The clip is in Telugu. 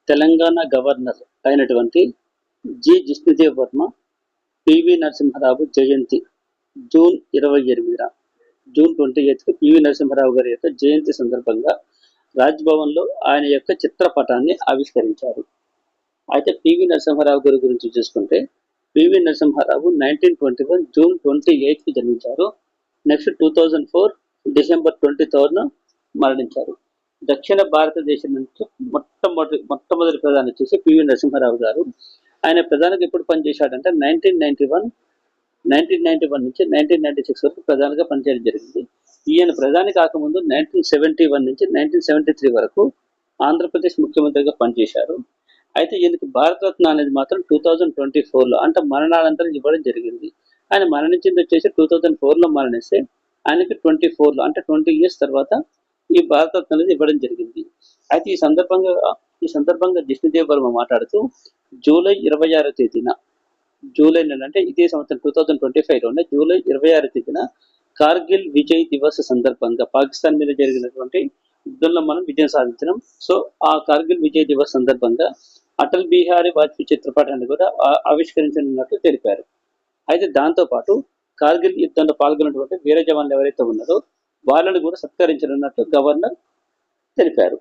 తెలంగాణ గవర్నర్ అయినటువంటి జి. జిష్ణుదేవ్ వర్మ పివి నరసింహారావు జయంతి జూన్ 28న జూన్ 28కి పివి నరసింహారావు గారి యొక్క జయంతి సందర్భంగా రాజ్భవన్లో ఆయన యొక్క చిత్రపటాన్ని ఆవిష్కరించారు. అయితే పివి నరసింహారావు గారి గురించి చూసుకుంటే పివి నరసింహారావు 1921 జూన్ 28కి జన్మించారు. నెక్స్ట్ 2004 డిసెంబర్ 23న మరణించారు. దక్షిణ భారతదేశం నుంచి మొట్టమొదటి ప్రధాని వచ్చేసి పివి నరసింహారావు గారు. ఆయన ప్రధానిగా ఎప్పుడు పనిచేశాడంటే 1991 నుంచి 1996 వరకు ప్రధానిగా పనిచేయడం జరిగింది. ఈయన ప్రధాని కాకముందు 1971 నుంచి 1973 వరకు ఆంధ్రప్రదేశ్ ముఖ్యమంత్రిగా పనిచేశారు. అయితే ఈయనకి భారతరత్న అనేది మాత్రం 2024లో అంటే మరణానంతరం ఇవ్వడం జరిగింది. ఆయన మరణించింది వచ్చేసి 2004లో మరణిస్తే ఆయనకి 24లో అంటే 20 years తర్వాత ఈ భారతరత్న అనేది ఇవ్వడం జరిగింది. అయితే ఈ సందర్భంగా జిష్ణుదేవ్ వర్మ మాట్లాడుతూ జూలై 26వ తేదీన జూలై నెల అంటే ఇదే సంవత్సరం 2025లోనే జూలై 26వ తేదీన కార్గిల్ విజయ్ దివస్ సందర్భంగా పాకిస్తాన్ మీద జరిగినటువంటి యుద్ధంలో మనం విజయం సాధించినాం. సో ఆ కార్గిల్ విజయ్ దివస్ సందర్భంగా అటల్ బిహారీ వాజ్పేయి చిత్రపటాన్ని కూడా ఆవిష్కరించనున్నట్లు తెలిపారు. అయితే దాంతోపాటు కార్గిల్ యుద్ధంలో పాల్గొన్నటువంటి వీర జవాన్లు ఎవరైతే ఉన్నారో వాళ్ళని కూడా సత్కరించనున్నట్లు గవర్నర్ తెలిపారు.